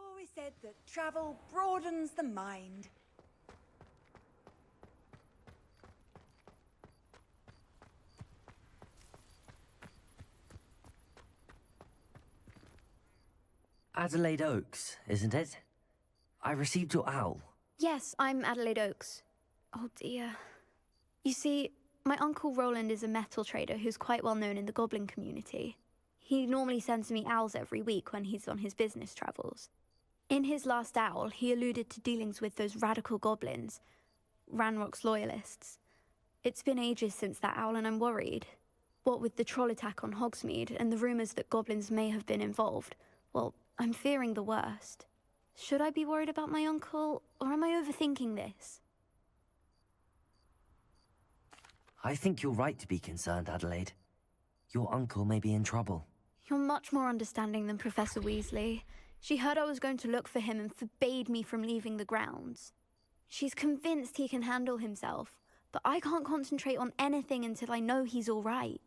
Always said that travel broadens the mind. Adelaide Oaks, isn't it? I received your owl. Yes, I'm Adelaide Oaks. Oh dear. You see, my Uncle Roland is a metal trader who's quite well known in the goblin community. He normally sends me owls every week when he's on his business travels. In his last owl, he alluded to dealings with those radical goblins, Ranrock's loyalists. It's been ages since that owl and I'm worried. What with the troll attack on Hogsmeade and the rumours that goblins may have been involved, well, I'm fearing the worst. Should I be worried about my uncle, or am I overthinking this? I think you're right to be concerned, Adelaide. Your uncle may be in trouble. You're much more understanding than Professor Weasley. She heard I was going to look for him and forbade me from leaving the grounds. She's convinced he can handle himself, but I can't concentrate on anything until I know he's all right.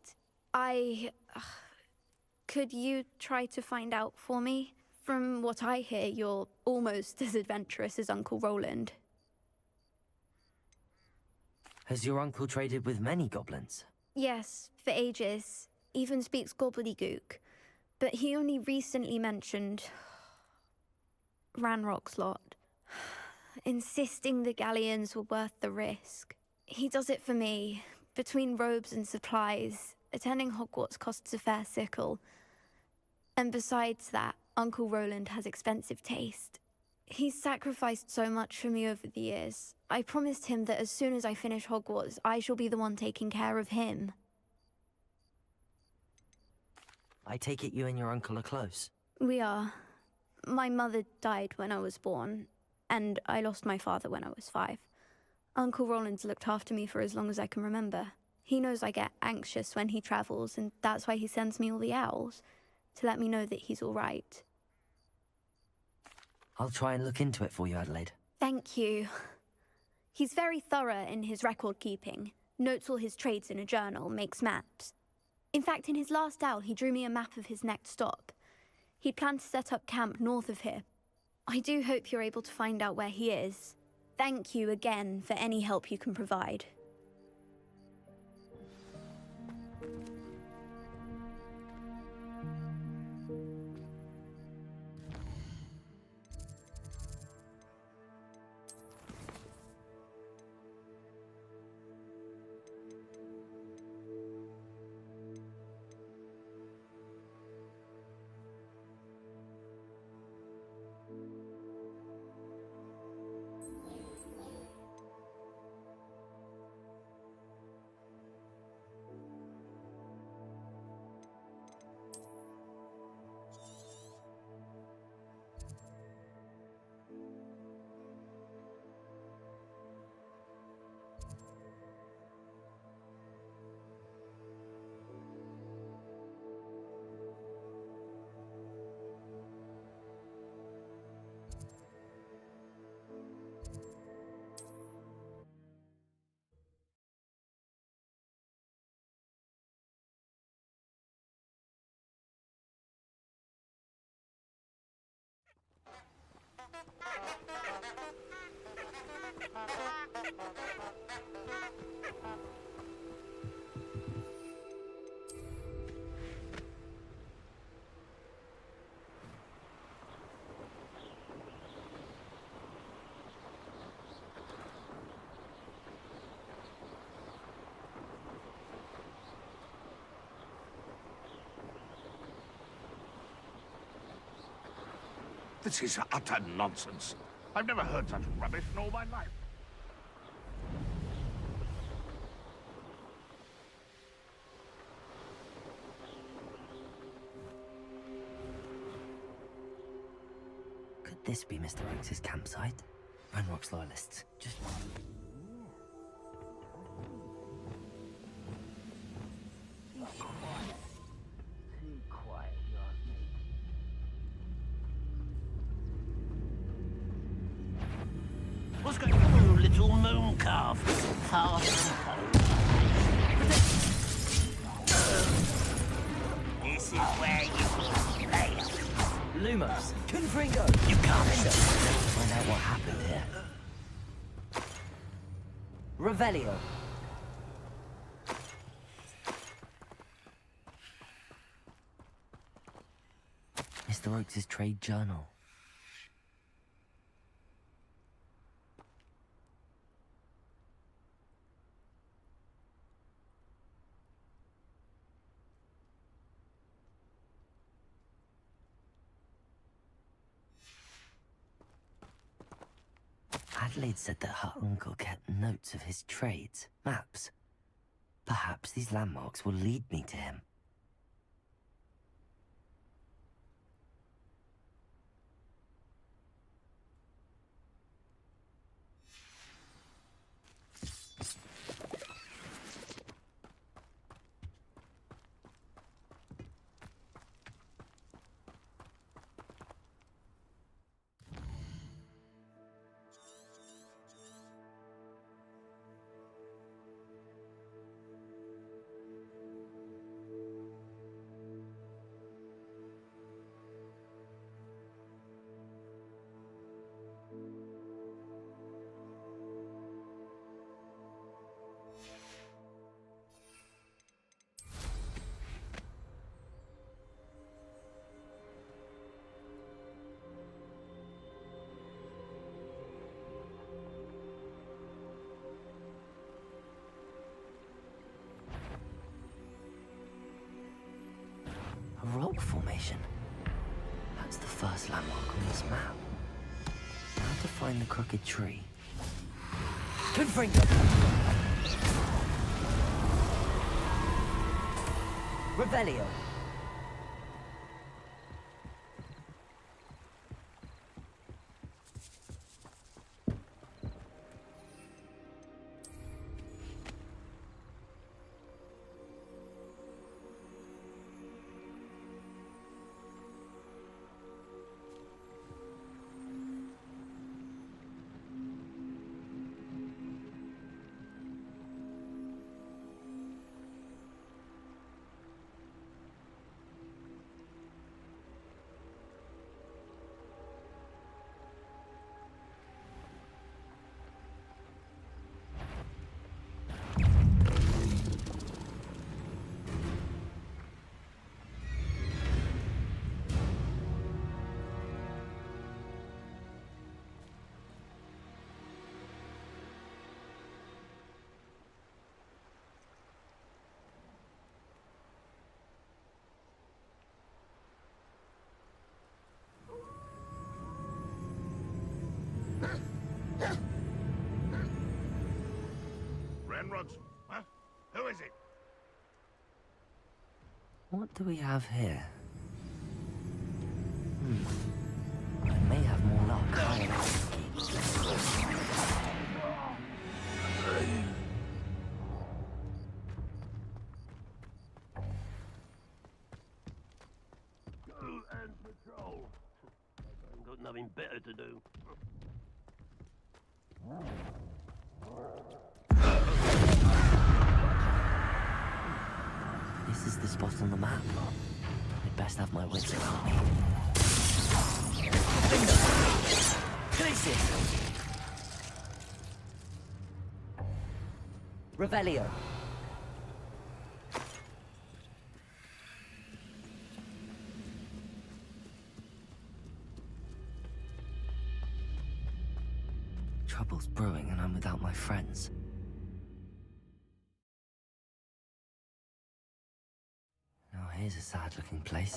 Could you try to find out for me? From what I hear, you're almost as adventurous as Uncle Roland. Has your uncle traded with many goblins? Yes, for ages. Even speaks gobbledygook. But he only recently mentioned Ranrock's lot, insisting the galleons were worth the risk. He does it for me. Between robes and supplies, attending Hogwarts costs a fair sickle. And besides that, Uncle Roland has expensive taste. He's sacrificed so much for me over the years. I promised him that as soon as I finish Hogwarts, I shall be the one taking care of him. I take it you and your uncle are close. We are. My mother died when I was born, and I lost my father when I was 5. Uncle Roland's looked after me for as long as I can remember. He knows I get anxious when he travels, and that's why he sends me all the owls, to let me know that he's all right. I'll try and look into it for you, Adelaide. Thank you. He's very thorough in his record keeping, notes all his trades in a journal, makes maps. In fact, in his last owl, he drew me a map of his next stop. He'd planned to set up camp north of here. I do hope you're able to find out where he is. Thank you again for any help you can provide. This is utter nonsense. I've never heard such rubbish in all my life. Could this be Mr. Oakes' campsite? Ranrock's loyalists. Just... Too quiet, you ask me. What's going on, little moon calf? Fast and cold. This is where you play. Lumos. Confringo. You can't Find out what happened here. Revelio. Mr. Oakes' trade journal. Adelaide said that her uncle kept notes of his trades, maps. Perhaps these landmarks will lead me to him. A rock formation. That's the first landmark on this map. How to find the crooked tree? Confringo! Revelio! Renrods? Huh? Who is it? What do we have here? I may have more luck higher than Go and patrol. I've got nothing better to do. This is the spot on the map. I'd best have my wits about me. Crisis! Revelio! Trouble's brewing and I'm without my friends. Now here's a sad-looking place.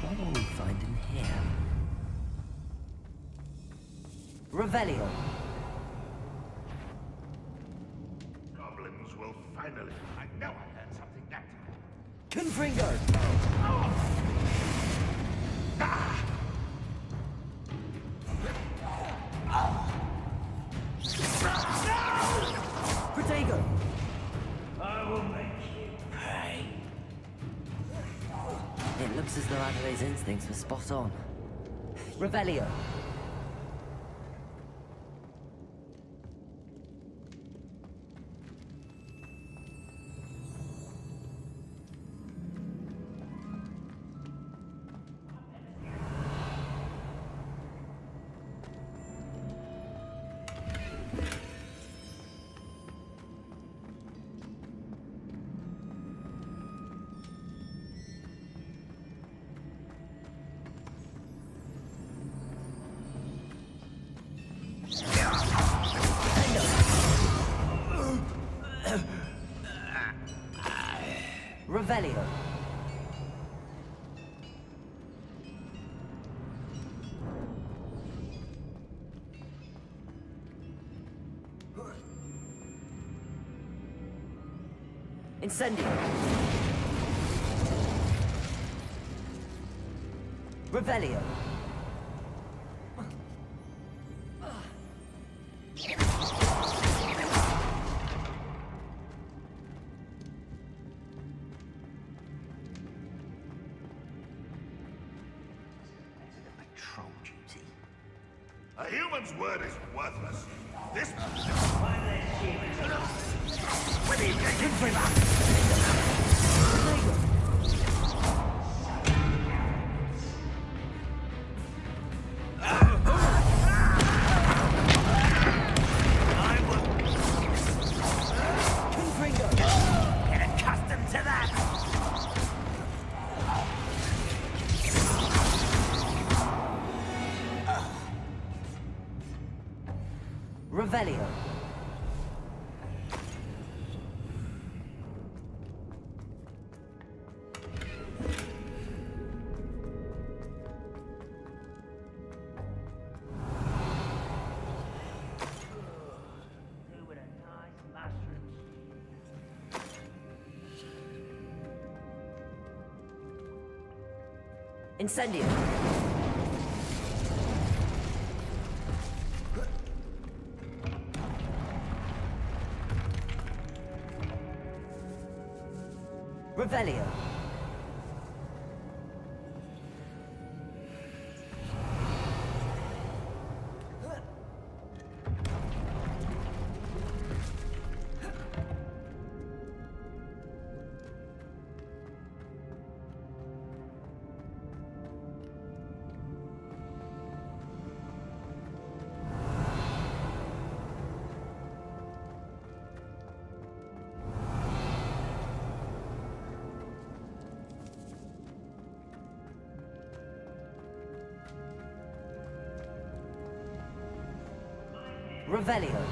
What will we find in here? Revelio! Goblins will finally... I know I heard something that time. Confringo! Protego! I will make you pay. It looks as though Adelaide's instincts were spot on. Revelio! Incendio. Revelio. Patrol duty. A human's word is worthless. This... When he Get accustomed to that. Revelio. Who with a nice mushroom? Incendio. Revelio. Revelio.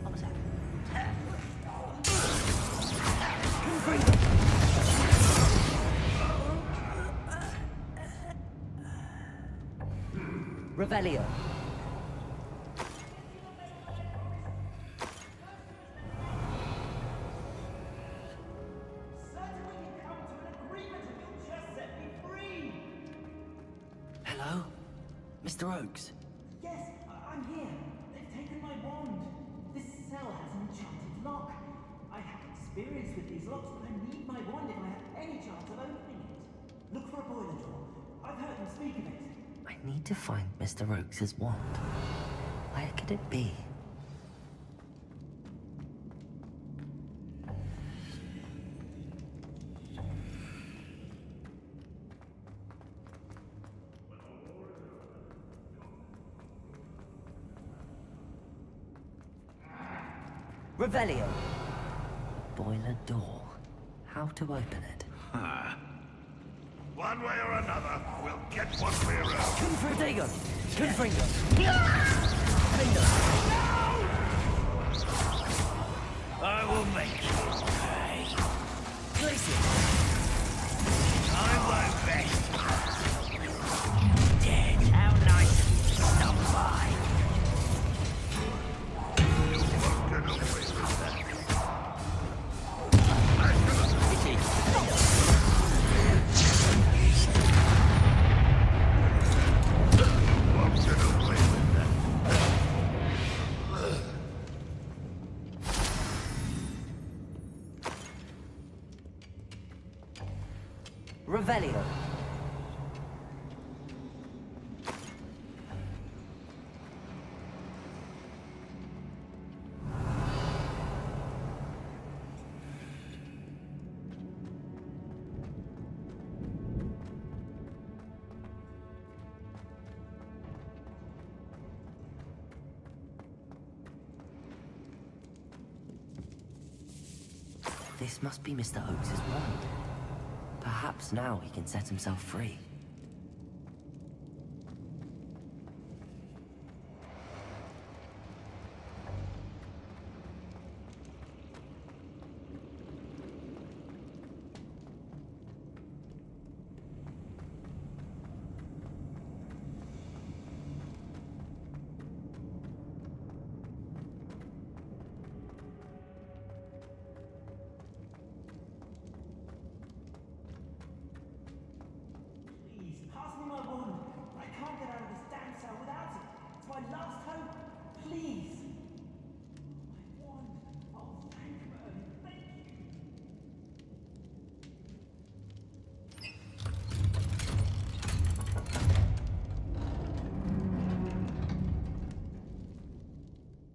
What was that? Revelio. Hello? Mr. Oakes? Yes, I'm here. They've taken my wand. This cell has an enchanted lock. I have experience with these locks, but I need my wand if I have any chance of opening it. Look for a boiler door. I've heard them speak of it. I need to find Mr. Oakes' wand. Where could it be? Revelio. Boiler door. How to open it? One way or another, we'll get what we're out. Confringo! Confringo! I will make you pay. Place it! I won't bet. Dead. How nice of you to stop by. You won't get away with that. Won't get away with that. Revelio. This must be Mr. Oakes' wand. Perhaps now he can set himself free. our last hope. Please. My wand. Oh, thank Merlin. Thank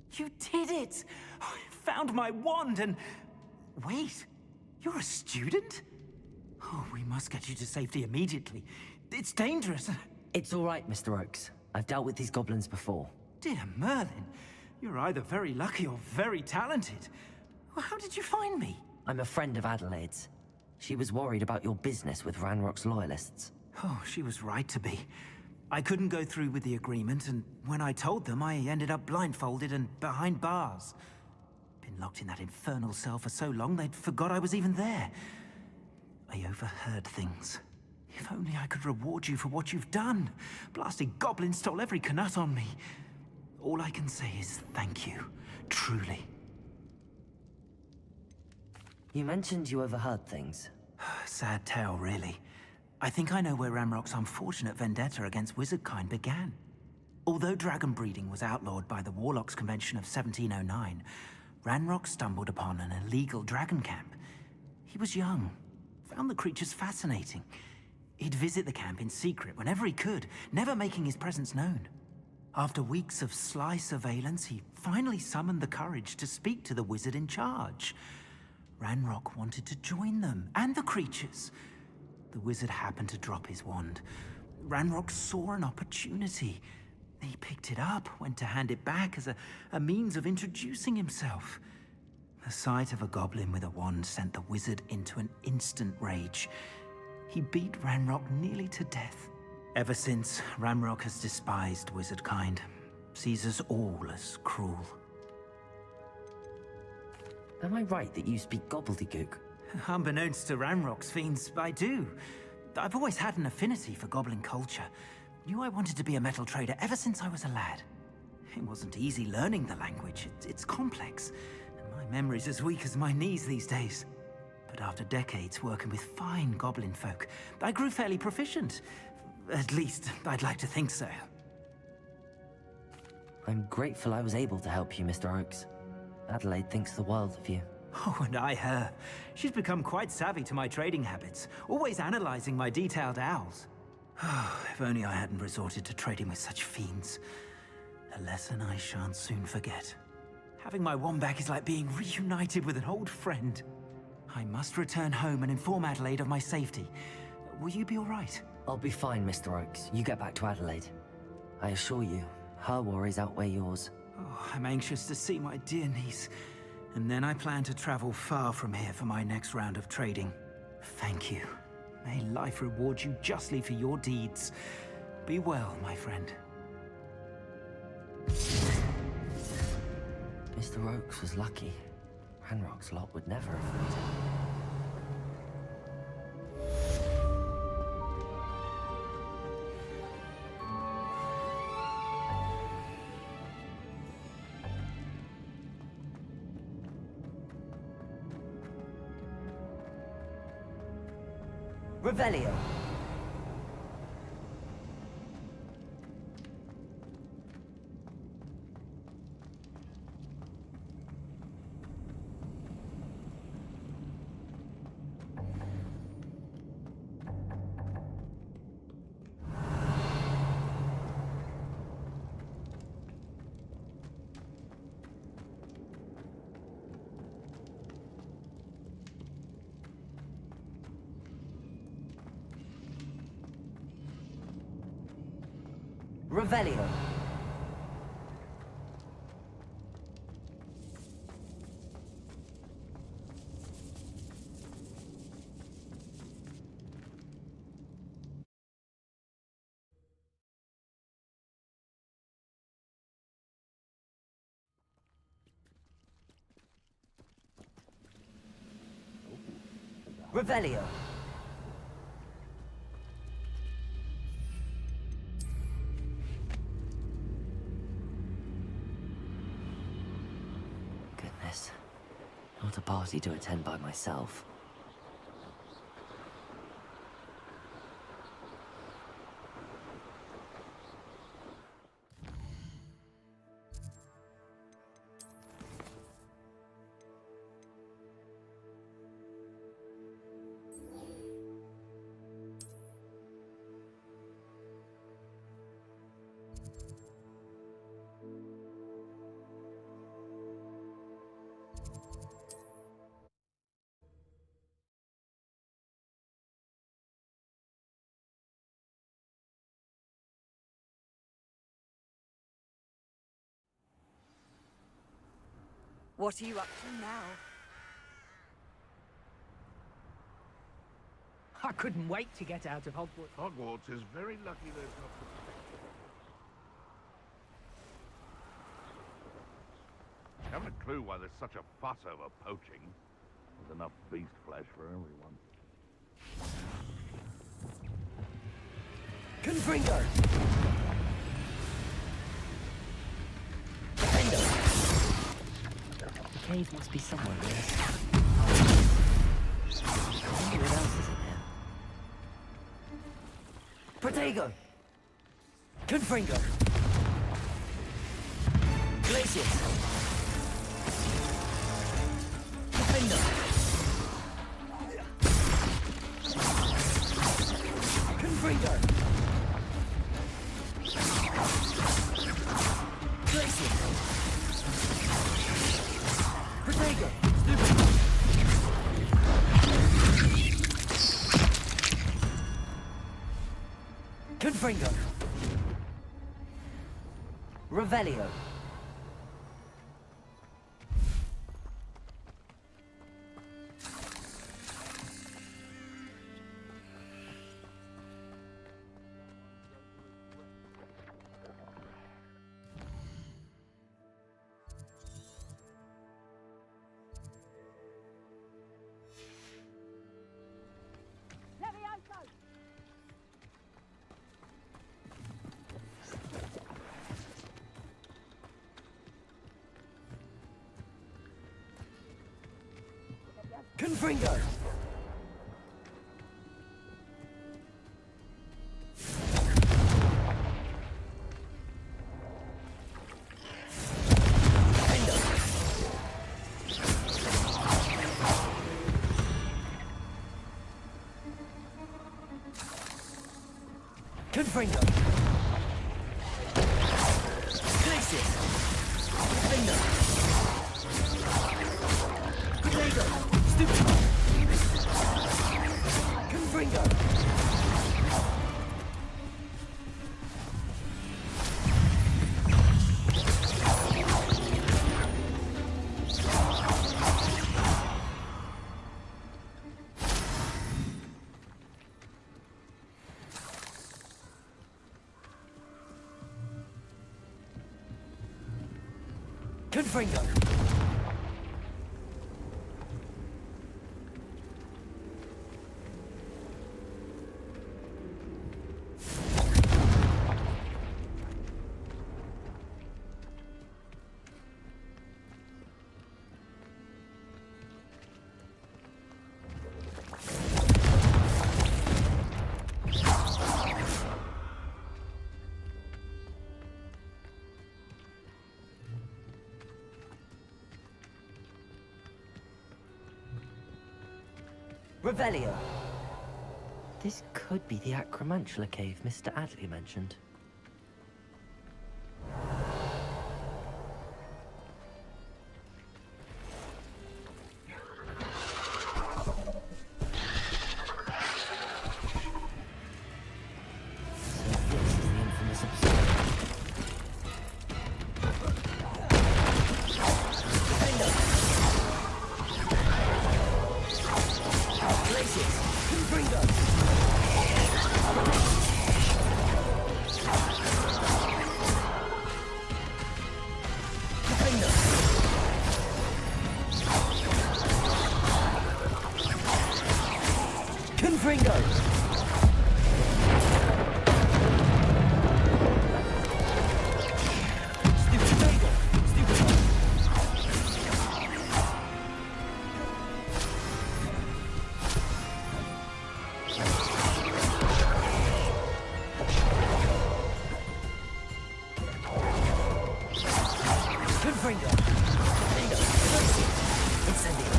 you. You did it! I found my wand and... Wait, you're a student? Oh, we must get you to safety immediately. It's dangerous. It's all right, Mr. Oakes. I've dealt with these goblins before. Dear Merlin, you're either very lucky or very talented. Well, how did you find me? I'm a friend of Adelaide's. She was worried about your business with Ranrock's loyalists. Oh, she was right to be. I couldn't go through with the agreement, and when I told them, I ended up blindfolded and behind bars. Been locked in that infernal cell for so long, they'd forgot I was even there. I overheard things. If only I could reward you for what you've done. Blasted goblin stole every canut on me. All I can say is thank you, truly. You mentioned you overheard things. Sad tale, really. I think I know where Ranrock's unfortunate vendetta against wizardkind began. Although dragon breeding was outlawed by the Warlocks Convention of 1709, Ranrock stumbled upon an illegal dragon camp. He was young, found the creatures fascinating. He'd visit the camp in secret whenever he could, never making his presence known. After weeks of sly surveillance, he finally summoned the courage to speak to the wizard in charge. Ranrock wanted to join them, and the creatures. The wizard happened to drop his wand. Ranrock saw an opportunity. He picked it up, went to hand it back as a means of introducing himself. The sight of a goblin with a wand sent the wizard into an instant rage. He beat Ranrock nearly to death. Ever since, Ranrock has despised wizardkind, sees us all as cruel. Am I right that you speak gobbledygook? Unbeknownst to Ranrock's fiends, I do. I've always had an affinity for goblin culture. Knew I wanted to be a metal trader ever since I was a lad. It wasn't easy learning the language. It's complex, and my memory's as weak as my knees these days. But after decades working with fine goblin folk, I grew fairly proficient. At least, I'd like to think so. I'm grateful I was able to help you, Mr. Oakes. Adelaide thinks the world of you. Oh, and I her. She's become quite savvy to my trading habits, always analyzing my detailed owls. If only I hadn't resorted to trading with such fiends. A lesson I shan't soon forget. Having my wand back is like being reunited with an old friend. I must return home and inform Adelaide of my safety. Will you be all right? I'll be fine, Mr. Oakes. You get back to Adelaide. I assure you, her worries outweigh yours. Oh, I'm anxious to see my dear niece. And then I plan to travel far from here for my next round of trading. Thank you. May life reward you justly for your deeds. Be well, my friend. Mr. Oakes was lucky. Ranrock's lot would never have hurt him. Revelio. Revelio. Revelio. Goodness. Not a party to attend by myself. What are you up to now? I couldn't wait to get out of Hogwarts. Hogwarts is very lucky they've got the... Haven't a clue why there's such a fuss over poaching. There's enough beast flesh for everyone. Confringo! Defender! The cave must be somewhere near us. I wonder what else is in there. Protego! Confringo! Glacius! Defender! Confringo! Glacius! Protego! Stupid! Confringo! Revelio! Confringo! Confringo! Glacius! Defender! Protego! Stupid! Confringo! Confringo! Revelio. This could be the Acromantula cave Mr. Adley mentioned. So this is the infamous observer. Glacius! Confringo! Defender! Confringo! Stupid Vader! Stupid Confringo! Defender! Incendio!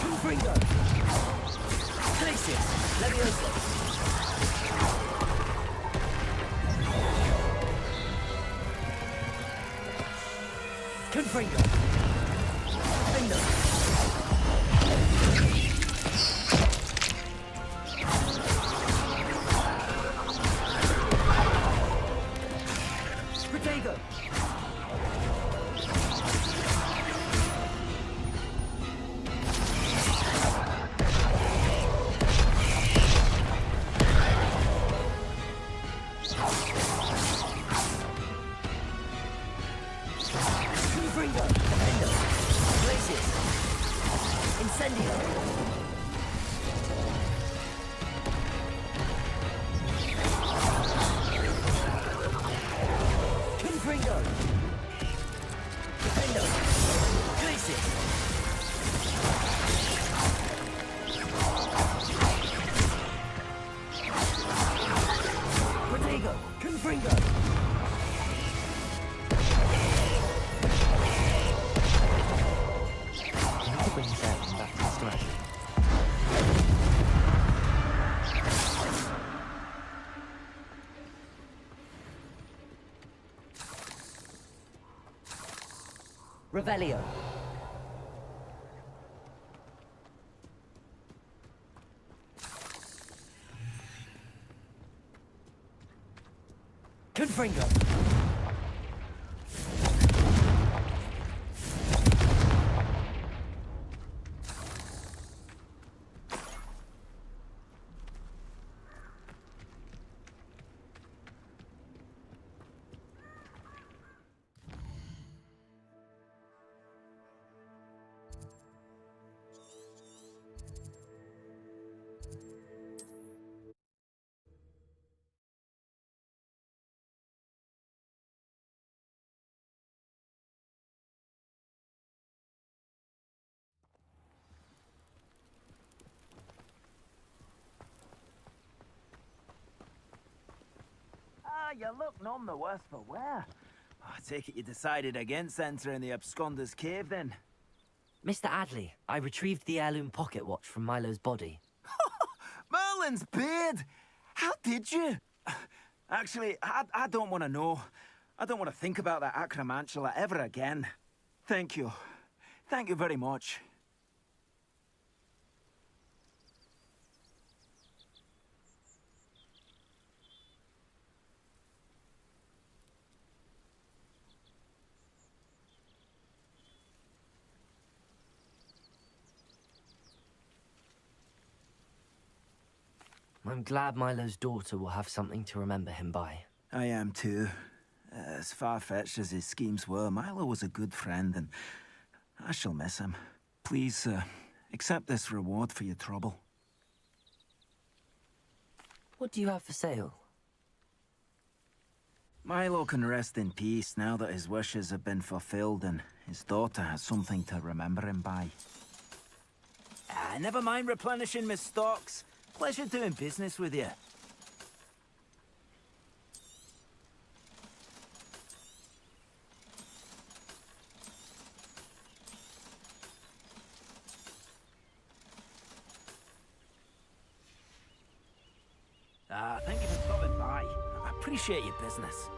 Confringo! Glacius! Leviosa! Confringo! Defender! Confringo! I need to bring this out back to strength. Revelio. Confringo. You look none the worse for wear. I take it you decided against entering the absconder's cave, then? Mr. Adley, I retrieved the heirloom pocket watch from Milo's body. Merlin's beard! How did you? Actually, I don't want to know. I don't want to think about that acromantula ever again. Thank you. Thank you very much. I'm glad Milo's daughter will have something to remember him by. I am too. As far-fetched as his schemes were, Milo was a good friend, and I shall miss him. Please, accept this reward for your trouble. What do you have for sale? Milo can rest in peace now that his wishes have been fulfilled and his daughter has something to remember him by. Never mind replenishing my stocks. Pleasure doing business with you. Thank you for stopping by. I appreciate your business.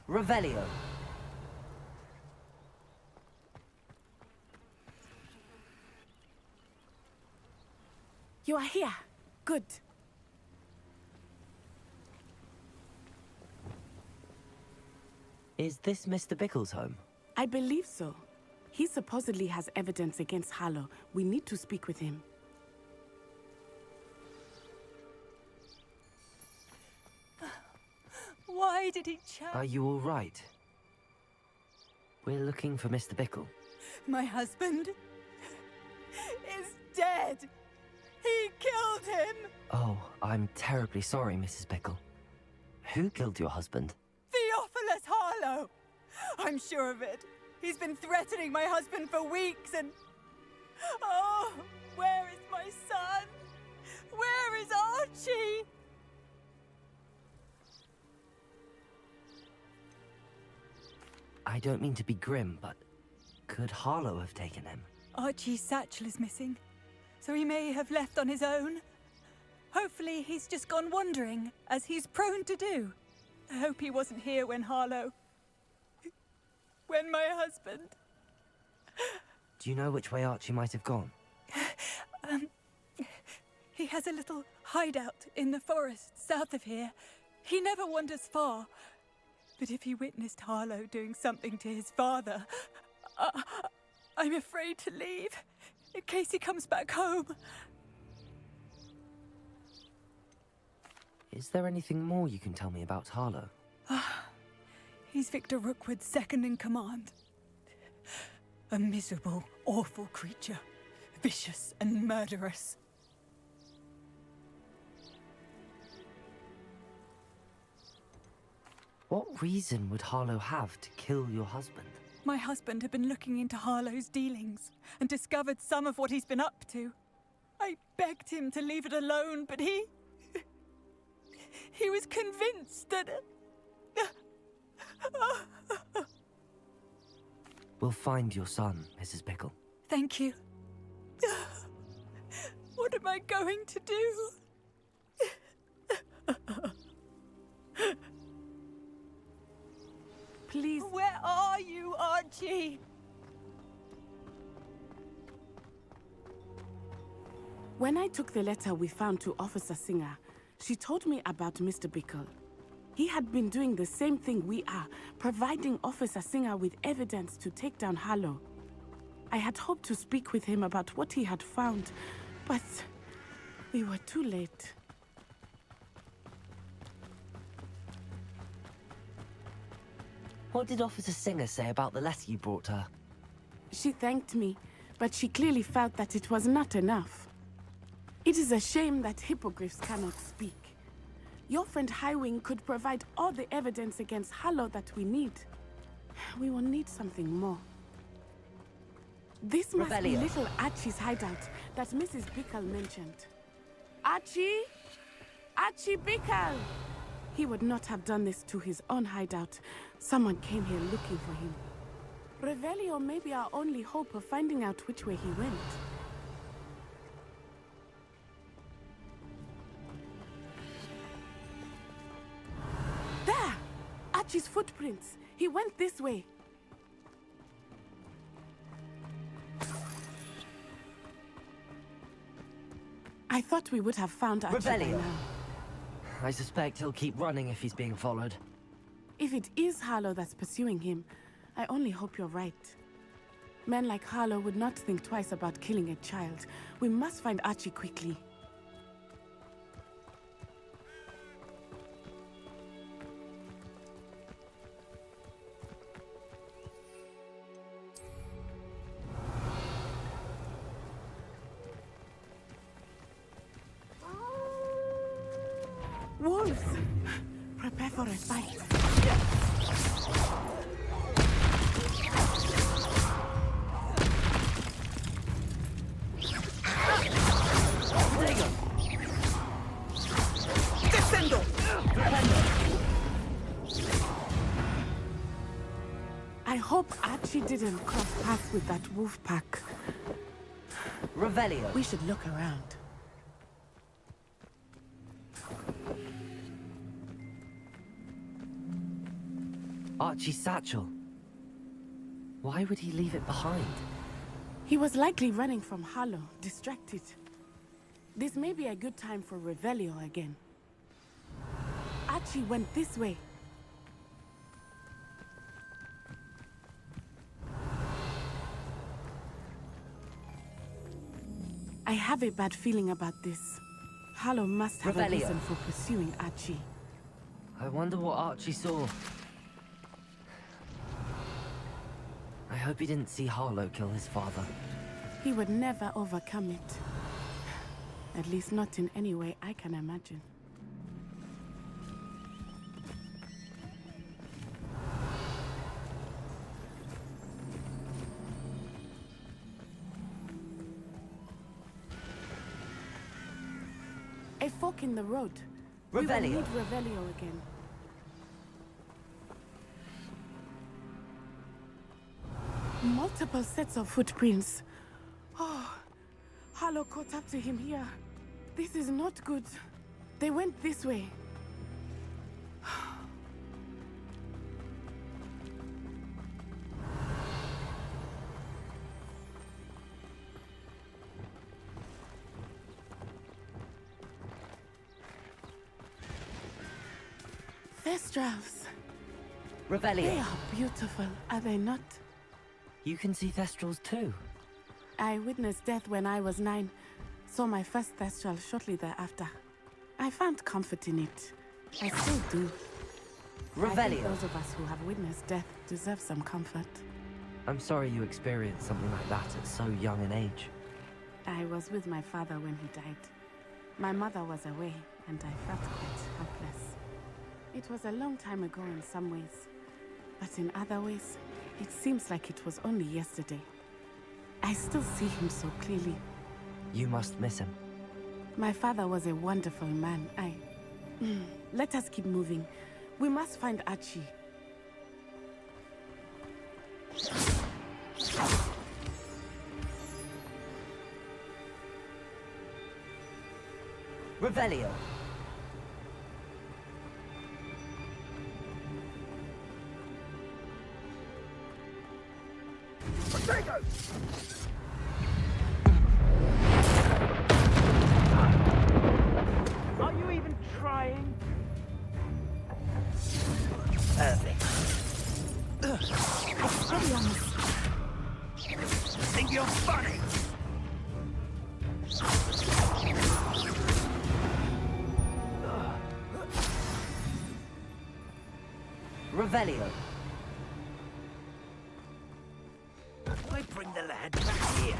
Revelio. You are here. Good. Is this Mr. Bickle's home? I believe so. He supposedly has evidence against Harlow. We need to speak with him. Why did he Are you all right? We're looking for Mr. Bickle. My husband is dead. He killed him. Oh, I'm terribly sorry, Mrs. Bickle. Who killed your husband? Theophilus Harlow. I'm sure of it. He's been threatening my husband for weeks and... Oh, where is my son? Where is Archie? I don't mean to be grim, but could Harlow have taken him? Archie's satchel is missing, so he may have left on his own. Hopefully he's just gone wandering, as he's prone to do. I hope he wasn't here when Harlow... when my husband... Do you know which way Archie might have gone? He has a little hideout in the forest south of here. He never wanders far. But if he witnessed Harlow doing something to his father, I'm afraid to leave, in case he comes back home. Is there anything more you can tell me about Harlow? He's Victor Rookwood's second in command. A miserable, awful creature. Vicious and murderous. What reason would Harlow have to kill your husband? My husband had been looking into Harlow's dealings and discovered some of what he's been up to. I begged him to leave it alone, but he was convinced that... We'll find your son, Mrs. Bickle. Thank you. What am I going to do? Please. Where are you, Archie? When I took the letter we found to Officer Singer, she told me about Mr. Bickle. He had been doing the same thing we are, providing Officer Singer with evidence to take down Harlow. I had hoped to speak with him about what he had found, but we were too late. What did Officer Singer say about the letter you brought her? She thanked me, but she clearly felt that it was not enough. It is a shame that hippogriffs cannot speak. Your friend Highwing could provide all the evidence against Harlow that we need. We will need something more. This must be little Archie's hideout that Mrs. Bickle mentioned. Archie? Archie Bickle! He would not have done this to his own hideout. Someone came here looking for him. Revelio may be our only hope of finding out which way he went. There! Archie's footprints. He went this way. I thought we would have found Archie by now. I suspect he'll keep running if he's being followed. If it is Harlow that's pursuing him, I only hope you're right. Men like Harlow would not think twice about killing a child. We must find Archie quickly. Wolves! Prepare for a fight. Descendo! I hope Archie didn't cross paths with that wolf pack. Revelio. We should look around. Archie's satchel. Why would he leave it behind? He was likely running from Harlow, distracted. This may be a good time for Revelio again. Archie went this way. I have a bad feeling about this. Harlow must have a reason for pursuing Archie. I wonder what Archie saw. I hope he didn't see Harlow kill his father. He would never overcome it. At least not in any way I can imagine. A fork in the road. Revelio. We will meet Revelio again. Multiple sets of footprints. Oh, Harlow caught up to him here. This is not good. They went this way. Thestrals. Revelio. They are beautiful, are they not? You can see Thestrals too. I witnessed death when I was 9. Saw my first Thestral shortly thereafter. I found comfort in it. I still do. I think Revelio. those of us who have witnessed death deserve some comfort. I'm sorry you experienced something like that at so young an age. I was with my father when he died. My mother was away, and I felt quite helpless. It was a long time ago in some ways, but in other ways, it seems like it was only yesterday. I still see him so clearly. You must miss him. My father was a wonderful man. Let us keep moving. We must find Archie. Revelio. Are you even trying? Perfect. Think you're funny? Revelio. I bring the lad back here.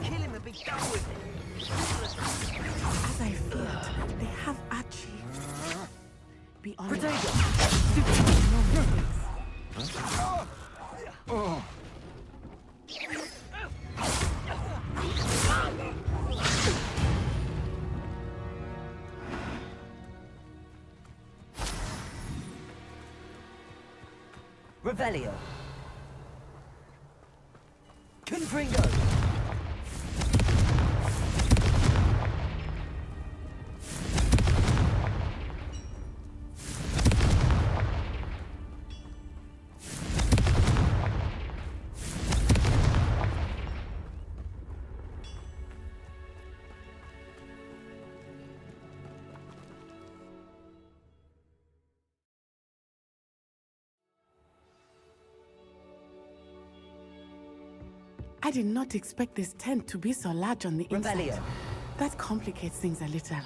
Kill him and be done with it. As I feared, they have Archie. Be honest. Revelio. Confringo. I did not expect this tent to be so large on the inside. Revelio. That complicates things a little.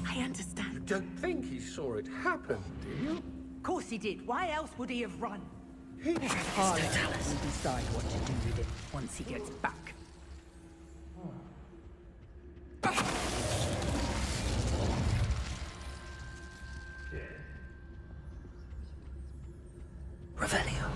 I understand. Don't think he saw it happen, do you? Of course he did. Why else would he have run? Harlow will decide what to do with it once he gets back. Revelio.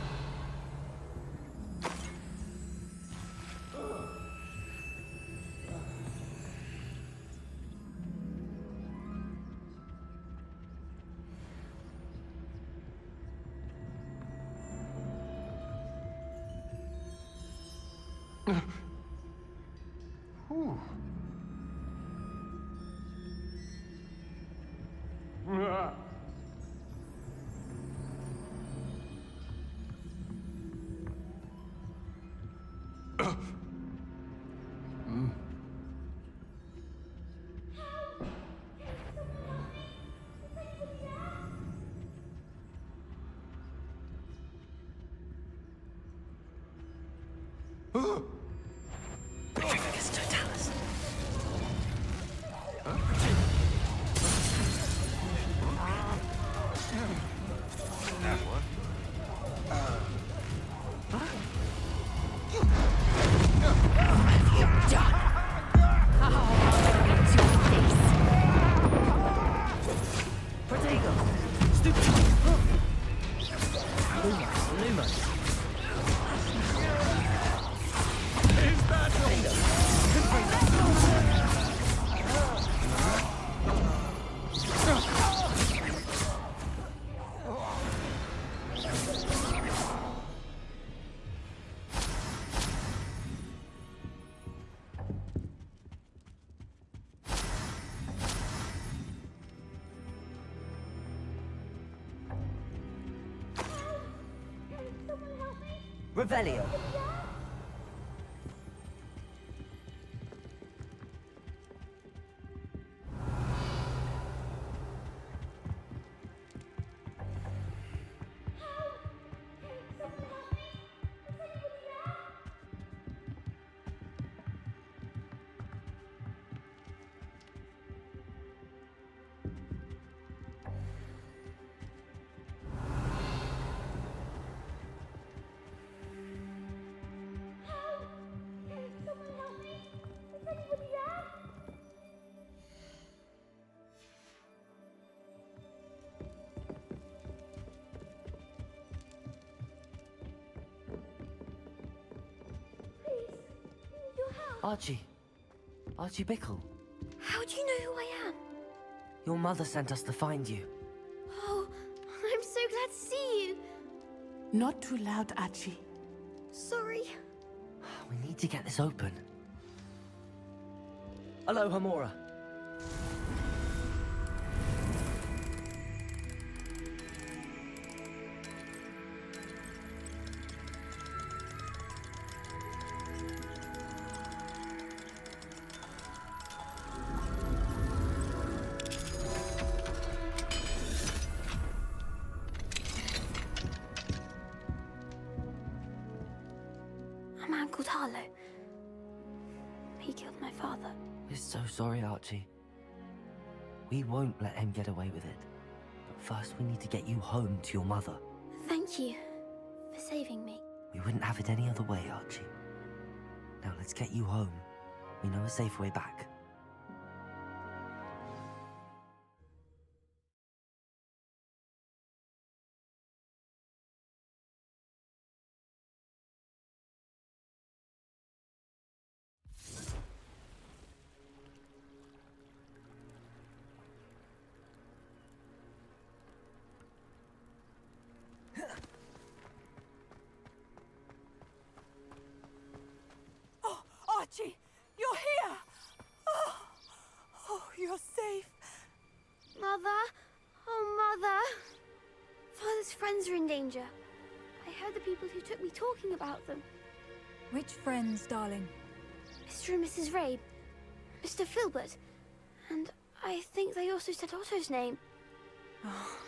Petrificus totalis. That one. Protego. Stupid. Lumos. Is that Revelio. Archie. Archie Bickle. How do you know who I am? Your mother sent us to find you. Oh, I'm so glad to see you. Not too loud, Archie. Sorry. We need to get this open. Aloha, Mora. A man called Harlow. He killed my father. We're so sorry, Archie. We won't let him get away with it. But first we need to get you home to your mother. Thank you for saving me. We wouldn't have it any other way, Archie. Now let's get you home. We know a safe way back. Oh, Archie, you're here! Oh, you're safe. Mother? Oh, Mother. Father's friends are in danger. I heard the people who took me talking about them. Which friends, darling? Mr. and Mrs. Rabe, Mr. Filbert, and I think they also said Otto's name. Oh,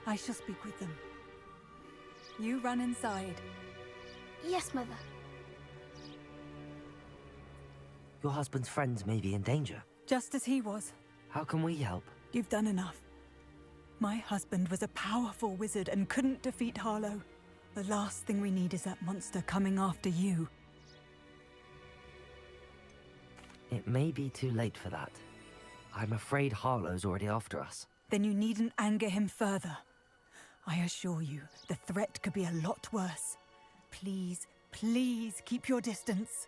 I shall speak with them. You run inside. Yes, Mother. Your husband's friends may be in danger. Just as he was. How can we help? You've done enough. My husband was a powerful wizard and couldn't defeat Harlow. The last thing we need is that monster coming after you. It may be too late for that. I'm afraid Harlow's already after us. Then you needn't anger him further. I assure you, the threat could be a lot worse. Please, please keep your distance.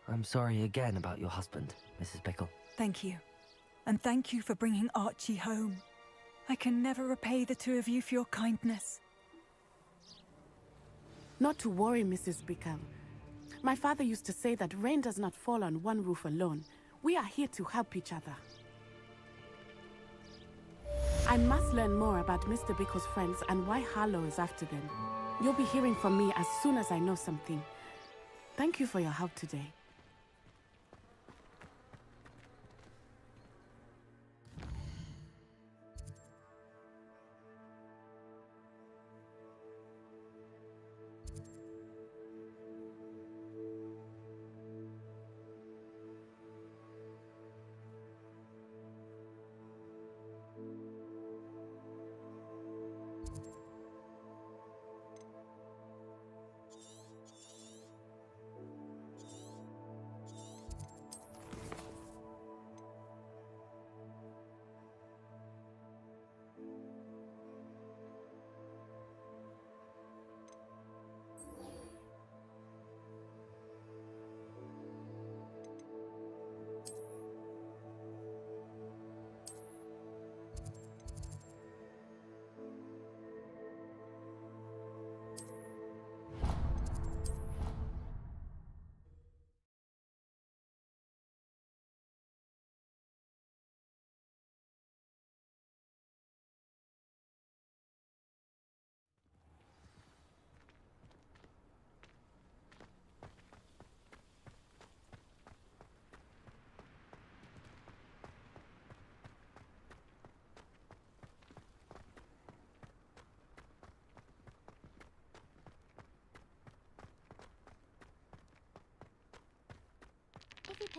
I'm sorry again about your husband, Mrs. Bickle. Thank you. And thank you for bringing Archie home. I can never repay the two of you for your kindness. Not to worry, Mrs. Bickle. My father used to say that rain does not fall on one roof alone. We are here to help each other. I must learn more about Mr. Bickle's friends and why Harlow is after them. You'll be hearing from me as soon as I know something. Thank you for your help today.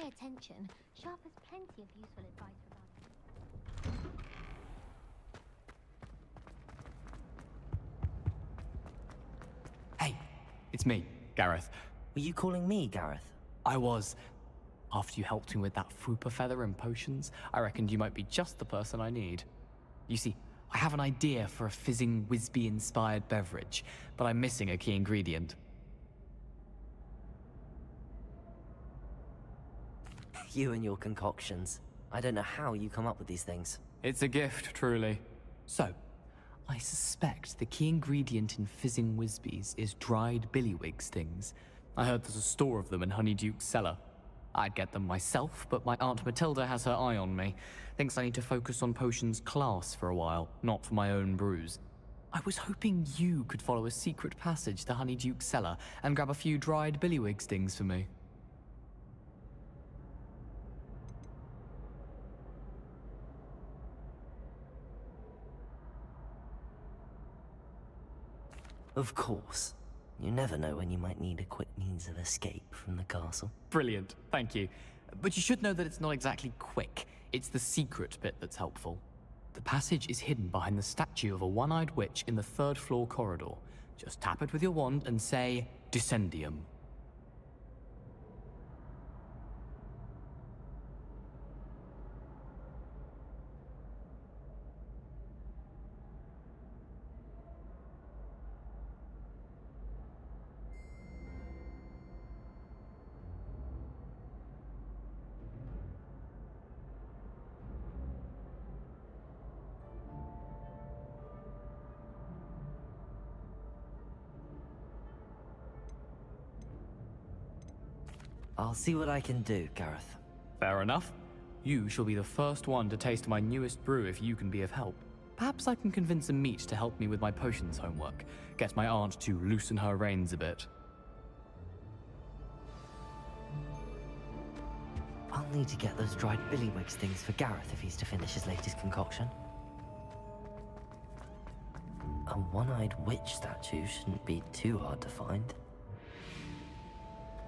pay attention, Sharp has plenty of useful advice regarding... Hey, it's me, Gareth. Were you calling me, Gareth? I was. After you helped me with that Fupa feather and potions, I reckoned you might be just the person I need. You see, I have an idea for a fizzing Whizbee-inspired beverage, but I'm missing a key ingredient. You and your concoctions. I don't know how you come up with these things. It's a gift, truly. So, I suspect the key ingredient in fizzing Whizbees is dried billywig stings. I heard there's a store of them in Honeyduke's cellar. I'd get them myself, but my Aunt Matilda has her eye on me. Thinks I need to focus on potions class for a while, not for my own brews. I was hoping you could follow a secret passage to Honeyduke's cellar and grab a few dried billywig stings for me. Of course. You never know when you might need a quick means of escape from the castle. Brilliant, thank you. But you should know that it's not exactly quick. It's the secret bit that's helpful. The passage is hidden behind the statue of a one-eyed witch in the third-floor corridor. Just tap it with your wand and say, Descendium. I'll see what I can do, Gareth. Fair enough. You shall be the first one to taste my newest brew if you can be of help. Perhaps I can convince a meat to help me with my potions homework. Get my aunt to loosen her reins a bit. I'll need to get those dried billywig stings for Gareth if he's to finish his latest concoction. A one-eyed witch statue shouldn't be too hard to find.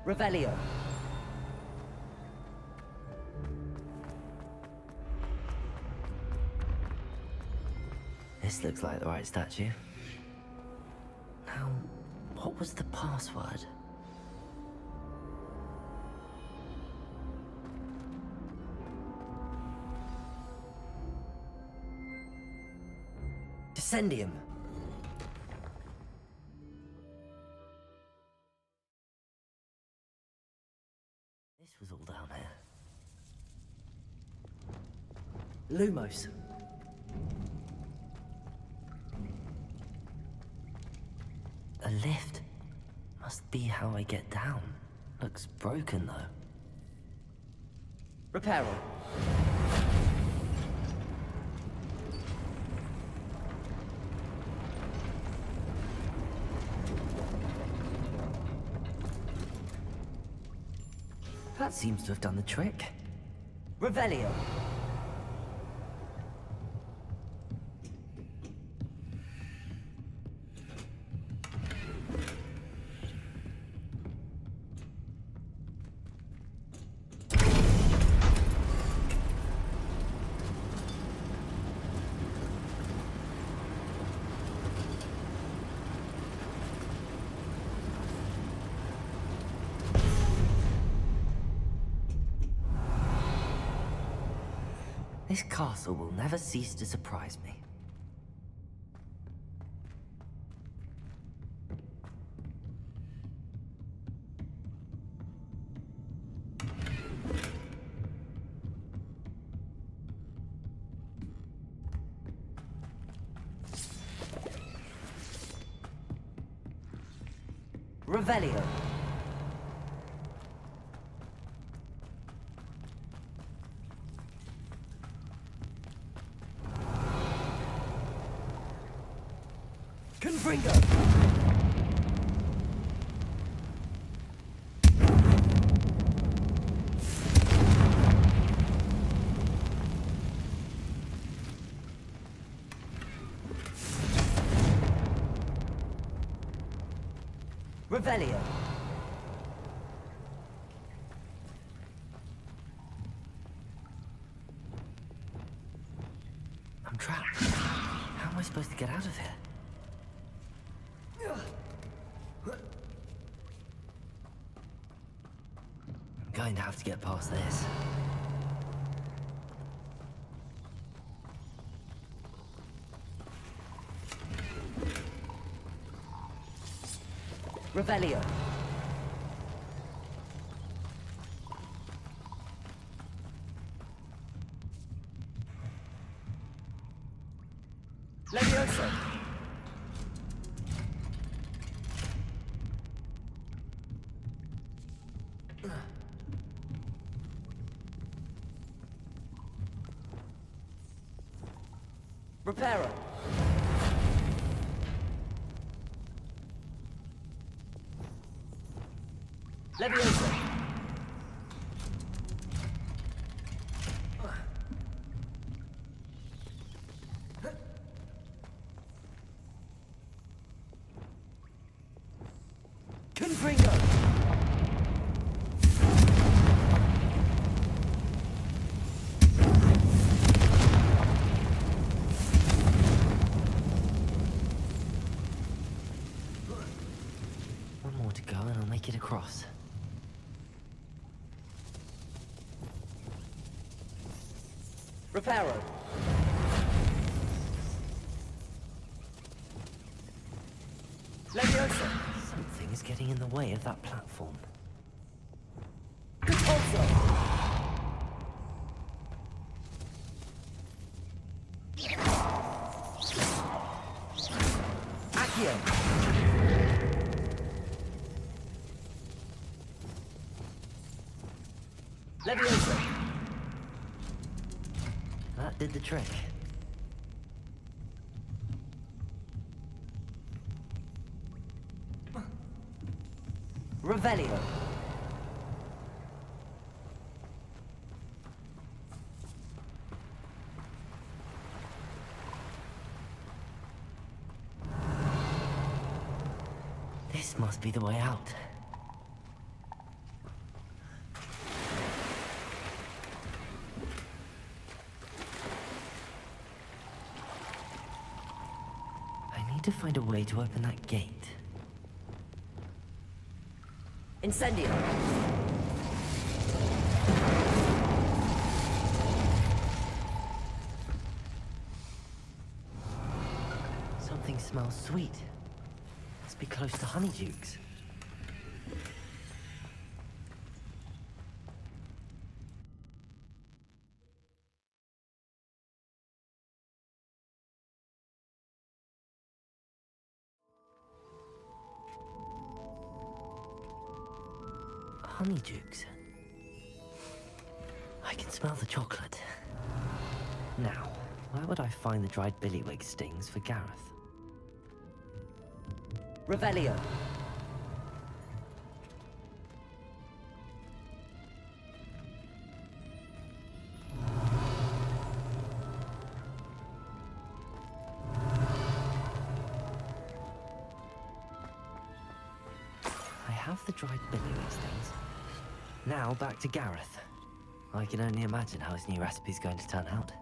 Revelio! This looks like the right statue. Now, what was the password? Descendium! This was all down here. Lumos. A lift. Must be how I get down. Looks broken though. Reparo. That seems to have done the trick. Revelio. This castle will never cease to surprise me. Revelio. Confringo! Revelio. I'm trapped. How am I supposed to get out of here? I'm going to have to get past this. Revelio. Levioso. Reparo. Levioso. Confringo. One more to go and I'll make it across. Reparo. Levioso. Something is getting in the way of that platform. Repulso. Accio. Levioso. That did the trick. Revelio. This must be the way out. I need to find a way to open that gate. Incendio. Something smells sweet. Must be close to Honeydukes. Honeydukes. I can smell the chocolate. Now, where would I find the dried billywig stings for Gareth? Revelio. I have the dried billywig stings. Now back to Gareth. I can only imagine how his new recipe's going to turn out.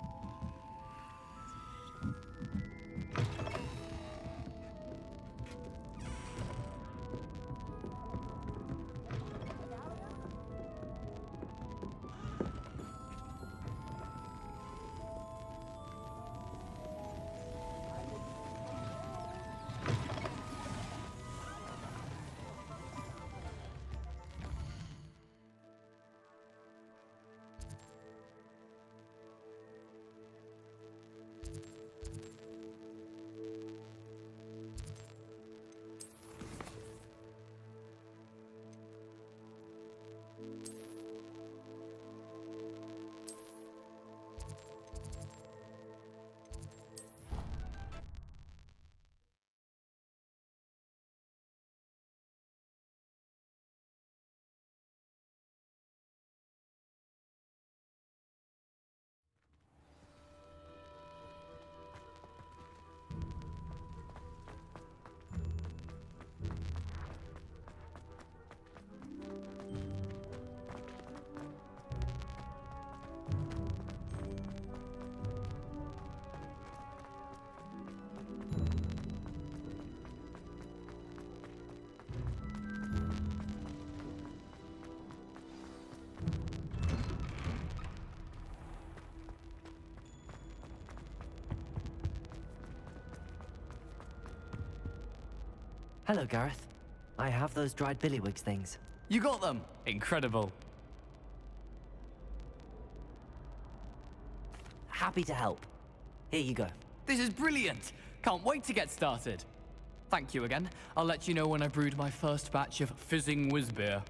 Hello, Gareth. I have those dried billywigs things. You got them! Incredible. Happy to help. Here you go. This is brilliant! Can't wait to get started. Thank you again. I'll let you know when I brewed my first batch of fizzing whiz beer.